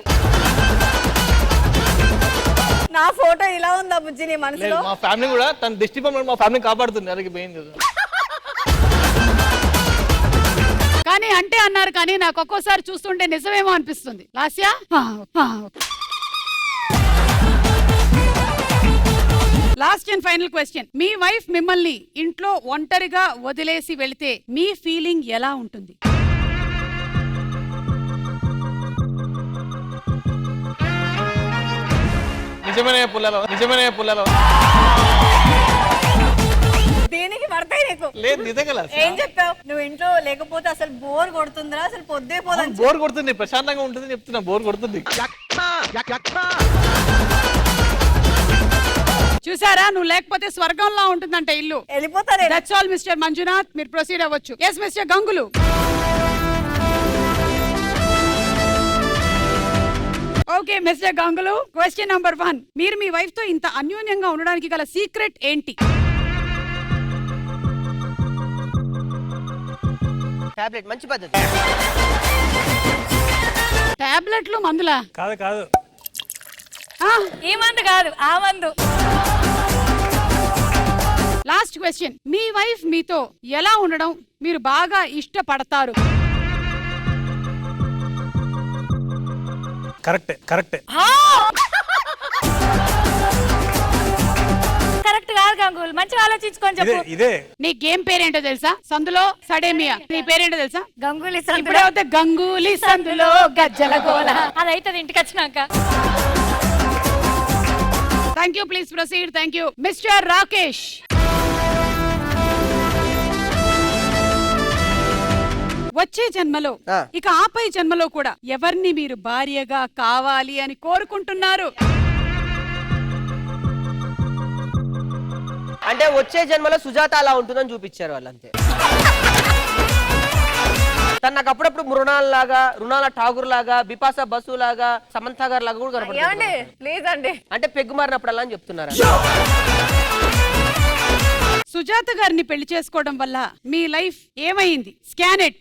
నా ఫోటో ఇలా ఉందా బుజ్జి నీ మనసులో? మా ఫ్యామిలీ కూడా తన దిష్టి బొమ్మలు మా ఫ్యామిలీ కాపాడుతుంది. అలాగే పోయింది కదా. కానీ అంటే అన్నారు, కానీ నాకు ఒక్కోసారి చూస్తుంటే నిజమేమో అనిపిస్తుంది. Lasya, last and final question. Me wife మిమ్మల్ని ఇంట్లో ఒంటరిగా వదిలేసి వెళితే మీ ఫీలింగ్ ఎలా ఉంటుంది? నిజమైన పుల్లలో దీనికి పడతాయి నీకు. లేదు నిజంగా. ఏం చెప్పావు నువ్వు? ఇంట్లో లేకపోతే అసలు బోర్ కొడుతుందిరా, అసలు పొద్దే పోదని. బోర్ కొడుతుంది, ప్రశాంతంగా ఉంటుంది చెప్తున్నా. బోర్ కొడుతుంది. చూసారా, నువ్వు లేకపోతే స్వర్గంలా ఉంటుందంట ఇల్లు. వెళ్ళిపోతానే. దట్స్ ఆల్ మిస్టర్ మంజునాథ్, మీరు ప్రొసీడ్ అవ్వచ్చు. ఎస్ మిస్టర్ గంగులు. ఓకే మిస్టర్ గంగులు, క్వశ్చన్ నంబర్ 1. మీరు మీ వైఫ్ తో ఇంత అన్యోన్యంగా ఉండడానికి గల సీక్రెట్ ఏంటి? టాబ్లెట్ మంచి పద్ధతి. టాబ్లెట్లు మందులా? కాదు కాదు, ఈ మందు కాదు, ఆ మందు. Last question. మీ వైఫ్ మీతో ఎలా ఉండడం మీరు బాగా ఇష్టపడతారు? కరెక్టే కరెక్టే. కరెక్ట్ కాదు గంగుల్, మంచిగా ఆలోచించుకొని చెప్పు. ఇదే నీ గేమ్ పేరేంటో తెలుసా? సందులో సడేమియా. నీ పేరేంటో తెలుసా? గంగూలీ. ఇప్పుడే అవుతే గంగూలీ సందులో గజ్జల గోల. అదైతే ఇంటికి వచ్చినాక. Thank you, please proceed. Thank you mister Rakesh. వచ్చే జన్మలో ఇక ఆపై జన్మలో కూడా ఎవరిని మీరు భార్యగా కావాలి అని కోరుకుంటున్నారు? అంటే వచ్చే జన్మలో సుజాత అలా ఉంటుందని చూపించారు వాళ్ళంతే. తను నాకు అప్పుడప్పుడు రుణాల ఠాగూర్ లాగా, బిపాసా బసు లాగా, సమంత గారు లాగా కూడా కనపడుతుంది. ప్లీజ్ అండి. అంటే పెగ్గు మారినప్పుడు అలా అని చెప్తున్నారు. సుజాత గారిని పెళ్లి చేసుకోవడం వల్ల మీ లైఫ్ ఏమైంది? స్కానెట్.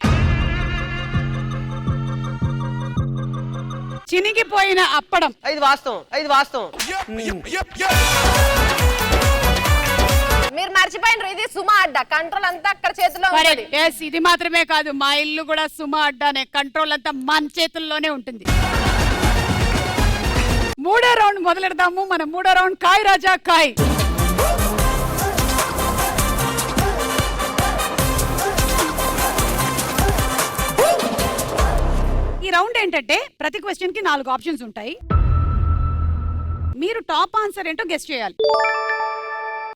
చినిగిపోయిన అప్పడం. ఇది వాస్తవం. మీరు మర్చిపోయినారు, ఇది సుమా అడ్డా. కంట్రోల్ అంతా అక్కడ చేతిలో ఉంది. ఎస్, ఇది మాత్రమే కాదు, మా ఇల్లు కూడా సుమా అడ్డానే. కంట్రోల్ అంతా మన చేతుల్లోనే ఉంటుంది. 3వ రౌండ్ మొదలెడదాము. మన 3వ రౌండ్ కాయ్ రాజా కాయ్. ఈ రౌండ్ ఏంటంటే ప్రతి క్వశ్చన్ కి 4 ఆప్షన్స్ ఉంటాయి. మీరు టాప్ ఆన్సర్ ఏంటో గెస్ చేయాలి.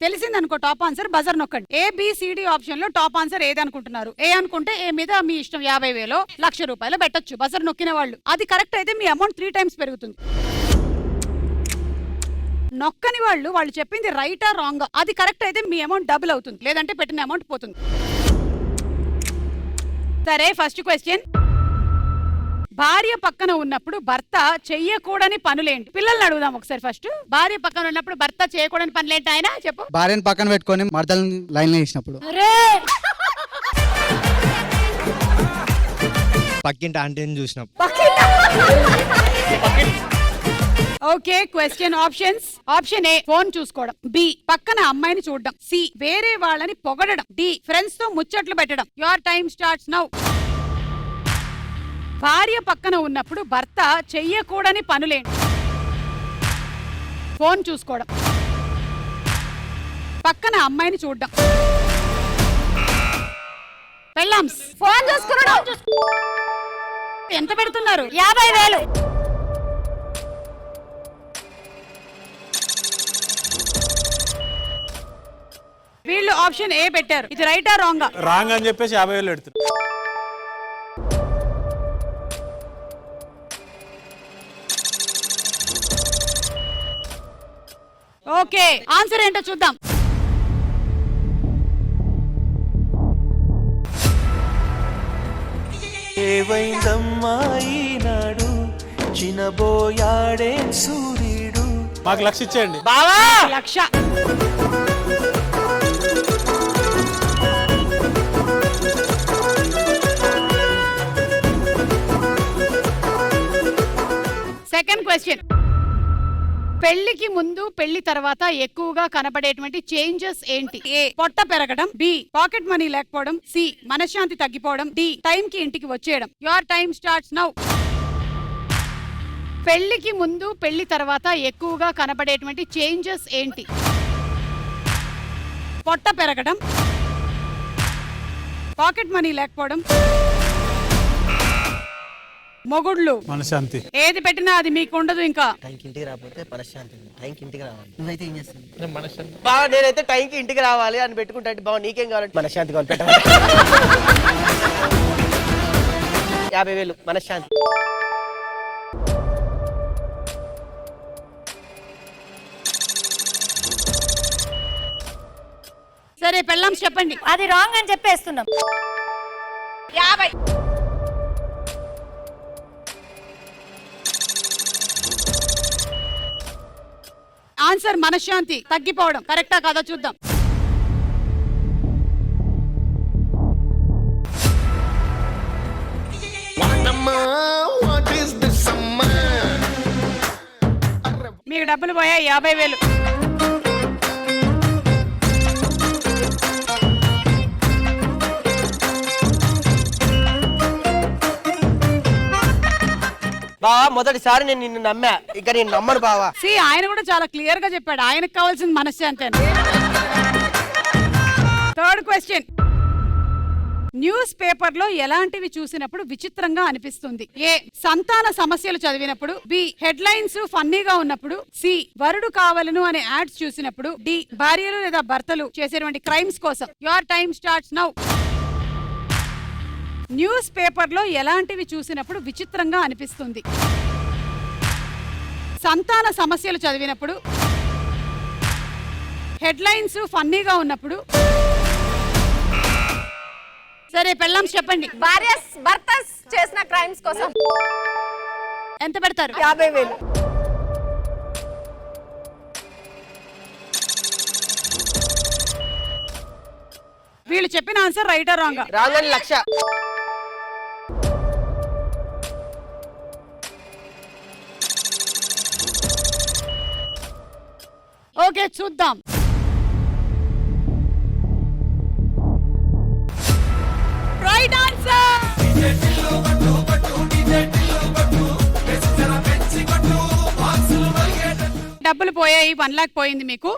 తెలిసిందనుకో టాప్ ఆన్సర్, బజర్ నొక్కండి. ABCD ఆప్షన్ లో టాప్ ఆన్సర్ ఏది అనుకుంటున్నారు? ఏ అనుకుంటే ఏ మీద మీ ఇష్టం, 50,000 1,00,000 పెట్టొచ్చు బజర్ నొక్కిన వాళ్ళు. అది కరెక్ట్ అయితే మీ అమౌంట్ 3 టైమ్స్ పెరుగుతుంది. నొక్కని వాళ్ళు చెప్పింది రైటా రాంగ్, అది కరెక్ట్ అయితే మీ అమౌంట్ డబుల్ అవుతుంది, లేదంటే పెట్టిన అమౌంట్ పోతుంది. సరే, ఫస్ట్ క్వశ్చన్. భార్య పక్కన ఉన్నప్పుడు భర్త చెయ్యకూడని పనులేంటి? పిల్లల్ని అడుగుదాం ఒకసారి. ఫస్ట్, భార్య పక్కన ఉన్నప్పుడు భర్త చేయకూడని పనులేంటి? ఆయన చెప్పు. భార్యను పక్కన పెట్టుకొని మడతలను లైన్ లో వేసినప్పుడు. పక్కింటి ఆంటీని చూసినప్పుడు. Okay, question options. Option A phone చూసుకోవడం, బి పక్కన అమ్మాయిని చూడడం, సి వేరే వాళ్ళని పొగడడం, డి ఫ్రెండ్స్ తో ముచ్చట్లు పెట్టడం. Your time starts now. భార్య పక్కన ఉన్నప్పుడు భర్త చెయ్యకూడని పనులేంటి? ఫోన్ చూసుకోవడం, పక్కన అమ్మాయిని చూడడం, పెళ్ళాంస్. ఫోన్ చూసుకున్నాడు. ఎంత పెడుతున్నారు? 50,000. వీళ్ళు ఆప్షన్ ఏ పెట్టారు. ఇది రైటా రాంగా? రాంగ్ అని చెప్పేసి 50,000 పెడుతున్నారు. ఓకే, ఆన్సర్ ఏంటో చూద్దాం. ఏవైందమ్మా ఈనాడు చినబోయాడే సూర్యుడు. మాకు లక్ష ఇచ్చేయండి. బావా లక్ష. Second question. పెళ్లికి ముందు పెళ్లి తర్వాత ఎక్కువగా కనబడేటువంటి చేంజెస్ ఏంటి? ఏ పొట్ట పెరగడం, బి పాకెట్ మనీ లేకపోవడం, సి మనశ్శాంతి తగ్గిపోవడం, డి టైం కి ఇంటికి వచ్చేయడం. Your time starts now. పెళ్లికి ముందు పెళ్లి తర్వాత ఎక్కువగా కనబడేటువంటి చేంజెస్ ఏంటి? పొట్ట పెరగడం, పాకెట్ మనీ లేకపోవడం, మొగుళ్ళు. మనశాంతి. ఏది పెట్టినా అది మీకు ఉండదు. ఇంకా టైంకి ఇంటికి రాకపోతే మనశ్శాంతి, టైంకి ఇంటికి రావాలి. నువ్వైతే ఏం చేస్తావు? మనశ్శాంతి. బావా నేనైతే టైంకి ఇంటికి రావాలి అని పెట్టుకుంటా. బావ నీకేం కావాలంటే మనశ్శాంతి కావాలి. పెట్ట 50,000 మనశ్శాంతి. సరే పెళ్ళాం చెప్పండి. అది రాంగ్ అని చెప్పేస్తున్నాం. 50. ఆన్సర్ మనశ్శాంతి తగ్గిపోవడం. కరెక్టా కాదా చూద్దాం. మీకు డబ్బులు పోయాయి 50,000. బావా మొదటిసారి నేను నిన్ను నమ్మా, ఇక నేను నమ్మను బావా. సి ఆయన కూడా చాలా క్లియర్ గా చెప్పాడు. ఆయనకు కావాల్సింది మనశ్శాంతి అని. Third question. న్యూస్ పేపర్ లో ఎలాంటివి చూసినప్పుడు విచిత్రంగా అనిపిస్తుంది? ఏ సంతాన సమస్యలు చదివినప్పుడు, బి హెడ్లైన్స్ ఫన్నీగా ఉన్నప్పుడు, సి వరుడు కావలను అనే యాడ్స్ చూసినప్పుడు, డి భార్యలు లేదా భర్తలు చేసేటువంటి క్రైమ్స్ కోసం. Your time starts now. News paper లో ఎలాంటివి చూసినప్పుడు విచిత్రంగా అనిపిస్తుంది? సంతాన సమస్యలు చదివినప్పుడు, హెడ్లైన్స్ ఫన్నీగా ఉన్నప్పుడు. సరే పెళ్ళాం చెప్పండి. భర్త చేసిన క్రైమ్స్ కోసం. ఎంత పెడతారు? 50,000. వీళ్ళు చెప్పిన ఆన్సర్ రైటా రాంగా? రాంగ్ అని 1,00,000. ఓకే చూద్దాం. Right answer. డబ్బులు పోయాయి. 1 లాక్ పోయింది మీకు.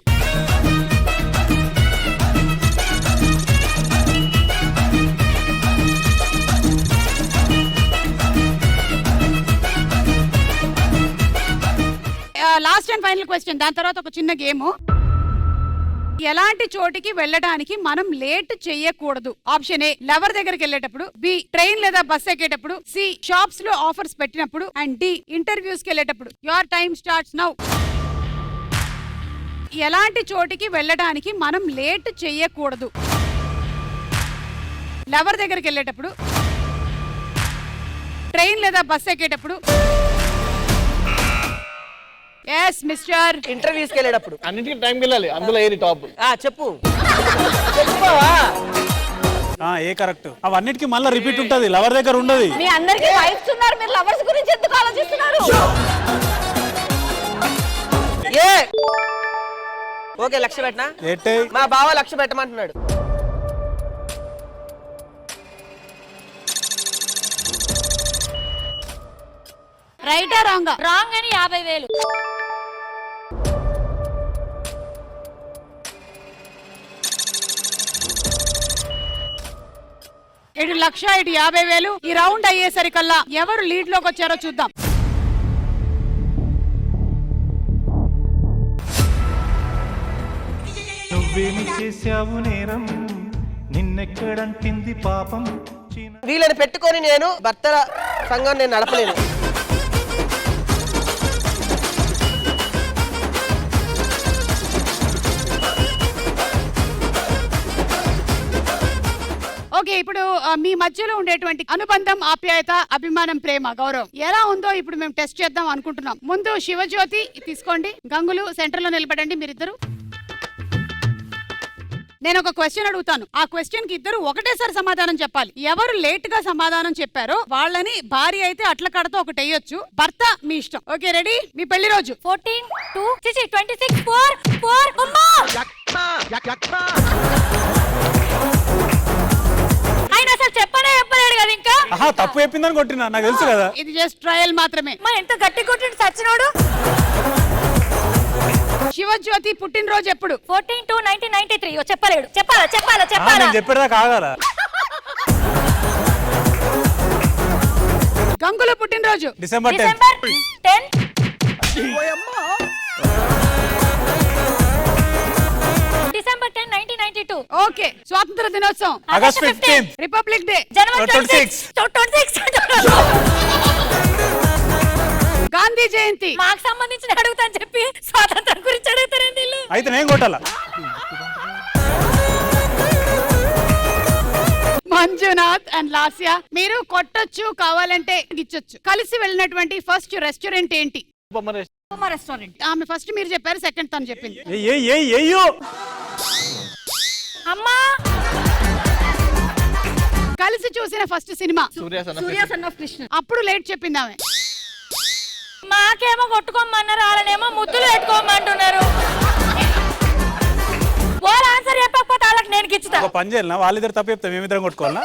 Last and final question. దాని తర్వాత ఒక చిన్న గేమ్. ఎలాంటి చోటికి వెళ్ళడానికి మనం లేట్ చెయ్యకూడదు? ఆప్షన్ ఏ లవర్ దగ్గరికి వెళ్ళేటప్పుడు, బి ట్రైన్ లేదా బస్ ఎక్కేటప్పుడు, సి షాప్స్ లో ఆఫర్స్ పెట్టినప్పుడు, అండ్ డి ఇంటర్వ్యూస్ కి వెళ్ళేటప్పుడు. Your time starts now. ఎలాంటి చోటికి వెళ్ళడానికి మనం లేట్ చెయ్యకూడదు? లవర్ దగ్గరికి వెళ్ళేటప్పుడు, ట్రైన్ లేదా బస్ ఎక్కేటప్పుడు. Yes mister. ఇంటర్వ్యూస్కి వెళ్ళేటప్పుడు. అన్నిటికీ టైంకి వెళ్ళాలి, అందులో ఏది టాప్? చెప్పు బావా. ఏ కరెక్ట్. అవన్నిటికీ మళ్ళీ రిపీట్ ఉంటది, లవర్ దగ్గర ఉండదు. మీ అందరికి వైఫ్స్ ఉన్నారు, మీరు లవర్స్ గురించి ఎందుకు ఆలోచిస్తున్నారు? ఓకే 1,00,000 పెట్టినా? ఏంటే మా బావ 1,00,000 పెట్టమంటున్నాడు. రైటా రాంగా? రాంగ్ అని 50,000. ఇటు 1,00,000 ఇటు 50,000. ఈ రౌండ్ అయ్యేసరికల్లా ఎవరు లీడ్ లోకి వచ్చారో చూద్దాం. నువ్వేమి చేశావు నేరం, నిన్నెక్కడంటింది పాపం. వీళ్ళని పెట్టుకొని నేను భర్తల సంఘం నేను నడపలేను. ఓకే, ఇప్పుడు మీ మధ్యలో ఉండేటువంటి అనుబంధం, ఆప్యాయత, అభిమానం, ప్రేమ, గౌరవం ఎలా ఉందో ఇప్పుడు మేము టెస్ట్ చేద్దాం అనుకుంటున్నాం. ముందు శివజ్యోతి తీసుకోండి, గంగులు సెంటర్ లో నిలబడండి మీరిద్దరు. నేను ఒక క్వశ్చన్ అడుగుతాను, ఆ క్వశ్చన్ కి ఇద్దరు ఒకటేసారి సమాధానం చెప్పాలి. ఎవరు లేట్ గా సమాధానం చెప్పారో వాళ్ళని భార్య అయితే అట్ల కడతో ఒకటి వేయొచ్చు, భర్త మీ ఇష్టం. Okay ready? మీ పెళ్లి రోజు 14/2/26/4 అమ్మా ఆయన అసలు చెప్పలేడు కదా ఇంకా. ఆహా, తప్పు చెప్పిందని కొట్టినా, నాకు తెలుసు కదా. ఇది జస్ట్ ట్రయల్ మాత్రమే. మా ఎంత గట్టి కొట్టిండు సచ్చినోడు. శివజ్యోతి పుట్టినరోజు ఎప్పుడు? 14/2/1993. చెప్పలేడు. చెప్పాలా నేను చెప్పేదా కాగల. గంగుల పుట్టినరోజు డిసెంబర్ 10. డిసెంబర్ 10. డిసెంబర్ 10, 1992. ఓకే. స్వాతంత్ర దినోత్సవం ఆగస్ట్ 15. రిపబ్లిక్ డే జనవరి 26. 26. గాంధీ జయంతి మాకు సంబంధించిన అడుగుతాను చెప్పి స్వాతంత్రం గురించి అడుగుతారండి వీళ్ళు. అయితే నేను కొట్టాలా? మంజునాథ్ అండ్ లాస్యా, మీరు కొట్టొచ్చు, కావాలంటే ఇచ్చొచ్చు. కలిసి వెళ్ళినటువంటి ఫస్ట్ రెస్టారెంట్ ఏంటి? ఉమా రెస్టారెంట్. ఆమె ఫస్ట్ మీరు చెప్పారు, సెకండ్ తను చెప్పింది. అయ్యో, అమ్మా కలిసి చూసిన first cinema Surya son of Krishna. అప్పుడు లేట్ చెప్పింది ఆమె. మాకేమో కొట్టుకోమన్నారు, వాళ్ళనేమో ముద్దులు పెట్టుకోమంటున్నారు. వాళ్ళు ఆన్సర్ చెప్పకపోతే వాళ్ళకి నేను గిచ్చుతా. ఒక పని చేయాలనా? వాళ్ళిద్దరు తప్పు చెప్తే మేమిద్దరం కొట్టుకోవాలనా?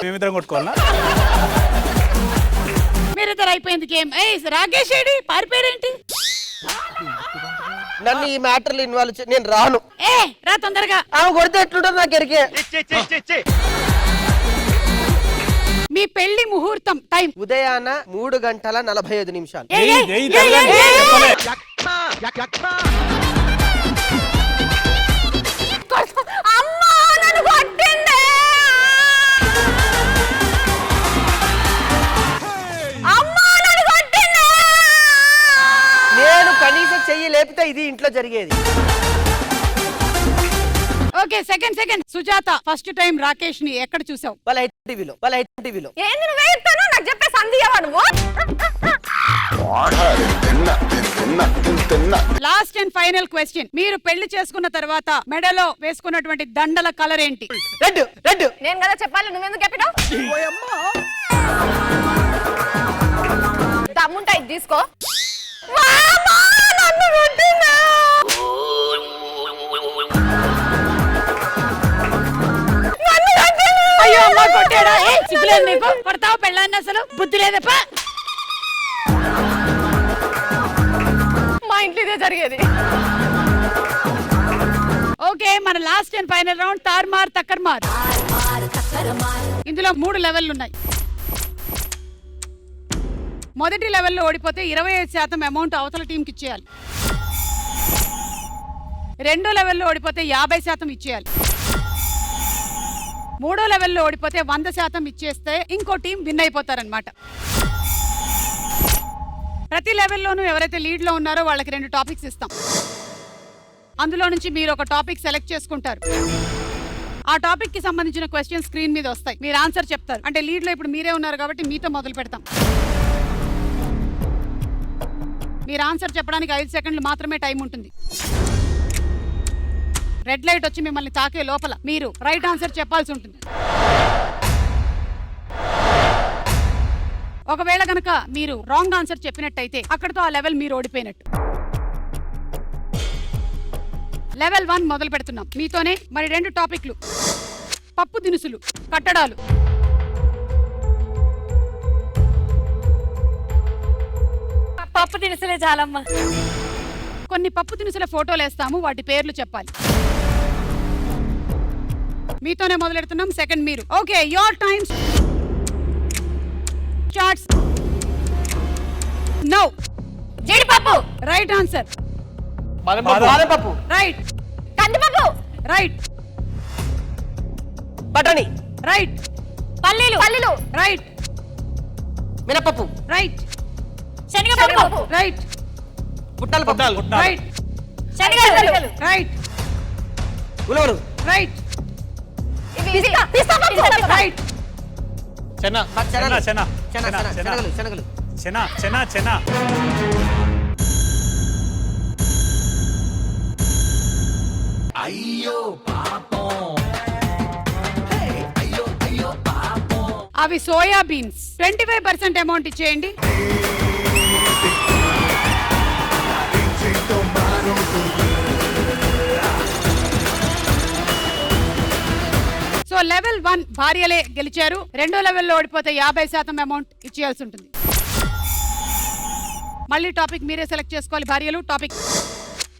మీరిద్దరు అయిపోయింది గేమ్. రాకేష్ ఏడి పారిపోయారేంటి? నన్ను ఈ మ్యాటర్లు ఇన్వాల్వ్ నేను రాను. రా తొందరగా. ఆమె కొడితే ఎట్లుంటారు నాకు ఎరికే. మీ పెళ్లి ముహూర్తం టైం ఉదయాన 3:45. అమ్మా నన్ను కొట్టిందే. అమ్మా నన్ను కొట్టిందే. నేను కనీసం చెయ్యి లేపితే ఇది ఇంట్లో జరిగేది. Okay, second Sujatha, first time Rakesh ని ఎక్కడ చూసావు? వాళ్ళ టీవీలో. ఏంది నువ్వే చెప్తాను నాకు చెప్పే సంధియవా నువ్వు? లాస్ట్ అండ్ ఫైనల్ క్వశ్చన్, మీరు పెళ్లి చేసుకున్న తర్వాత మెడలో వేసుకున్నటువంటి దండల కలర్ ఏంటి? రెడ్. నేను కదా చెప్పాలి, నువ్వెందుకు చెప్పినావు? దమ్ముంటాయి తీసుకో. అయ్యో అమ్మ కొట్టాడా? సిగ్గులేదు నీకు? కొడతావు పెళ్ళాన్ని? అసలు బుద్ధి లేదప్ప. మా ఇంట్లో ఇదే జరిగేది. ఓకే, మన లాస్ట్ అండ్ ఫైనల్ రౌండ్ తార్మార్ తక్కర్మార్. ఇందులో 3 లెవెల్లు ఉన్నాయి. మొదటి లెవెల్లో ఓడిపోతే 25% అమౌంట్ అవతల టీంకి ఇచ్చేయాలి. రెండో లెవెల్లో ఓడిపోతే 50% ఇచ్చేయాలి. మూడో లెవెల్లో ఓడిపోతే 100% ఇచ్చేస్తే ఇంకో టీం విన్ అయిపోతారనమాట. ప్రతి లెవెల్లోనూ ఎవరైతే లీడ్ లో ఉన్నారో వాళ్ళకి 2 టాపిక్స్ ఇస్తాం. అందులో నుంచి మీరు ఒక టాపిక్ సెలెక్ట్ చేసుకుంటారు. ఆ టాపిక్ కి సంబంధించిన క్వశ్చన్ స్క్రీన్ మీద వస్తాయి. మీరు ఆన్సర్ చెప్తారు. అంటే లీడ్ లో ఇప్పుడు మీరే ఉన్నారు కాబట్టి మీతో మొదలు పెడతాం. మీరు ఆన్సర్ చెప్పడానికి 5 సెకండ్లు మాత్రమే టైం ఉంటుంది. రెడ్ లైట్ వచ్చి మిమ్మల్ని తాకే లోపల మీరు రైట్ ఆన్సర్ చెప్పాల్సి ఉంటుంది. ఒకవేళ గనక మీరు రాంగ్ ఆన్సర్ చెప్పినట్టయితే అక్కడతో ఆ లెవెల్ మీరు ఓడిపోయినట్టు. లెవెల్ 1 మొదలు పెడుతున్నాం మీతోనే. మరి 2 టాపిక్లు: పప్పు దినుసులు, కట్టడాలు. పప్పు దినుసులే చాలమ్మా. కొన్ని పప్పు దినుసుల ఫోటోలు వేస్తాము, వాటి పేర్లు చెప్పాలి. మీతోనే మొదలెడుతున్నాం. సెకండ్ మీరు. Okay, your time starts now. జీడిపప్పు. Right answer. బాదంపప్పు. రైట్. కందిపప్పు. రైట్. బఠానీ. రైట్. పల్లీలు. రైట్. మినపప్పు. రైట్. శనగపప్పు. రైట్. పుట్టాల పప్పు. రైట్. శనగలు. రైట్. ఉలవలు. రైట్. పిస్తా పప్పు. రైట్. చెన్న శనగలు. చెన శనగలు శనగలు చెన చెన చెన అవి సోయా బీన్స్ 25% అమౌంట్ ఇచ్చేయండి. సో లెవెల్ 1 భార్యలే గెలిచారు. రెండో లెవెల్లో ఓడిపోతే 50% అమౌంట్ ఇచ్చేయాల్సి ఉంటుంది. మళ్ళీ టాపిక్ మీరే సెలెక్ట్ చేసుకోవాలి భార్యలు. టాపిక్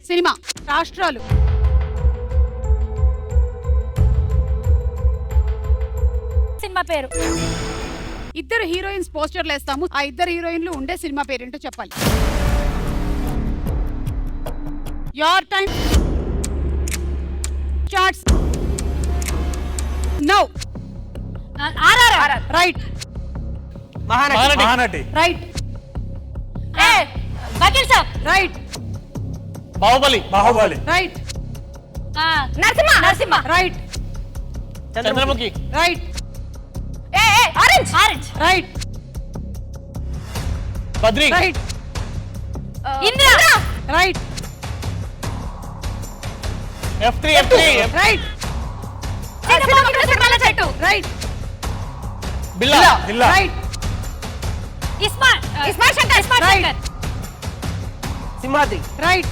సినిమా, రాష్ట్రాలు. సినిమా పేరు. ఇద్దరు హీరోయిన్స్ పోస్టర్లు వేస్తాము. ఆ ఇద్దరు హీరోయిన్లు ఉండే సినిమా పేరేంటో చెప్పాలి. Your time starts now. RR. Right. Mahanati. Right. Vakeel Saab. Right. Baahubali. Right. Narasimha. Right. Chandramukhi. Right. Orange. Right. Badri. Right. Indra. Right. F3. Right. చెట్టు. Right. Billa. Right. ISmart Shankar. Right. Simhadri. Right.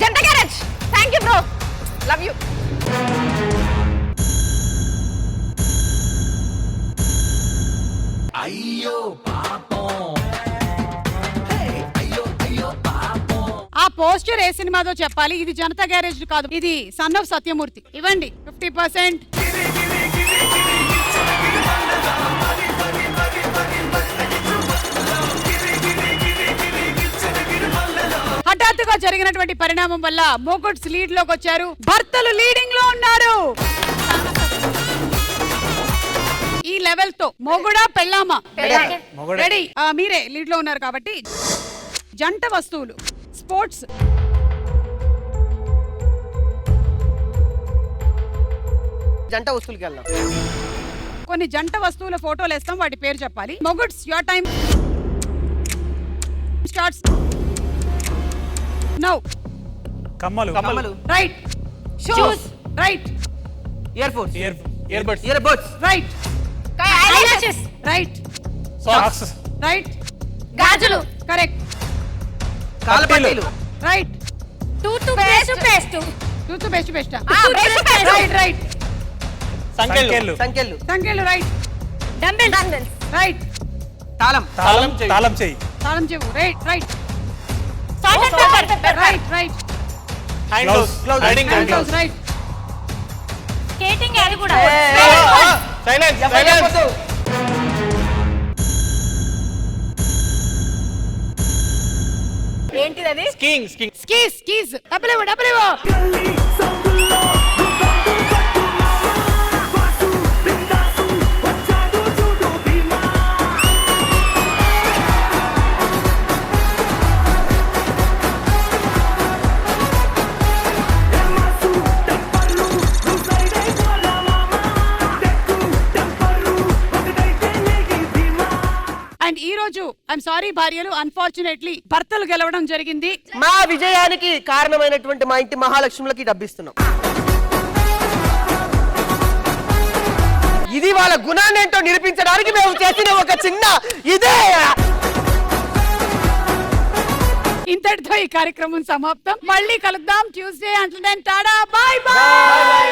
జంట garage. Thank you bro, love you. ఆ పోస్టర్ ఏ సినిమాదో చెప్పాలి. ఇది జనతా గ్యారేజ్ కాదు, ఇది సన్ ఆఫ్ సత్యమూర్తి. ఇవ్వండి 50%. హఠాత్తుగా జరిగినటువంటి పరిణామం వల్ల మొగుడ్స్ లీడ్ లోకి వచ్చారు, భర్తలు లీడింగ్ లో ఉన్నారు. ఈ లెవెల్ తో మొగుడా పెళ్ళామా రెడీ. మీరే లీడ్ లో ఉన్నారు కాబట్టి జంట వస్తువులు, స్పోర్ట్స్. జంట వస్తువులకి వెళ్దాం. కొన్ని జంట వస్తువుల ఫోటోలు వేస్తాం, వాటి పేరు చెప్పాలి. మొగుడ్స్ యువర్ టైం స్టార్ట్స్ నౌ. కమ్మలు. రైట్. షూస్. రైట్. ఇయర్ ఫోర్స్. Ear buds. Right. Eyelashes. Right. Socks. Right. గాజులు. కరెక్ట్. కాలపట్టీలు. Right. Tooth paste. Best. brush paste. Right. సంకెళ్ళు. సంఖ్యలు. రైట్. డంబెల్స్. రైట్. తాళం. తాళం చెయ్యి. తాళం చెవు. Right. Salt and pepper. Right. Hand gloves. Riding gloves. Right. Skating అది కూడా. సైలెన్స్. ఏంటిది అది? స్కీయింగ్. స్కీస్. డబ్బులేవు. అండ్ ఈ రోజు ఐఎమ్ సారీ భార్యలు, అన్ఫార్చునేట్లీ భర్తలు గెలవడం జరిగింది. మా విజయానికి కారణమైనటువంటి మా ఇంటి మహాలక్ష్ములకి డబ్బిస్తున్నాం. ఇది వాళ్ళ గుణాన్ని ఏంటో నిరూపించడానికి మేము చేసిన ఒక చిన్న ఇదే. ఇంతటితో ఈ కార్యక్రమం సమాప్తం. మళ్ళీ కలుద్దాం Tuesday. Until then tada, bye by.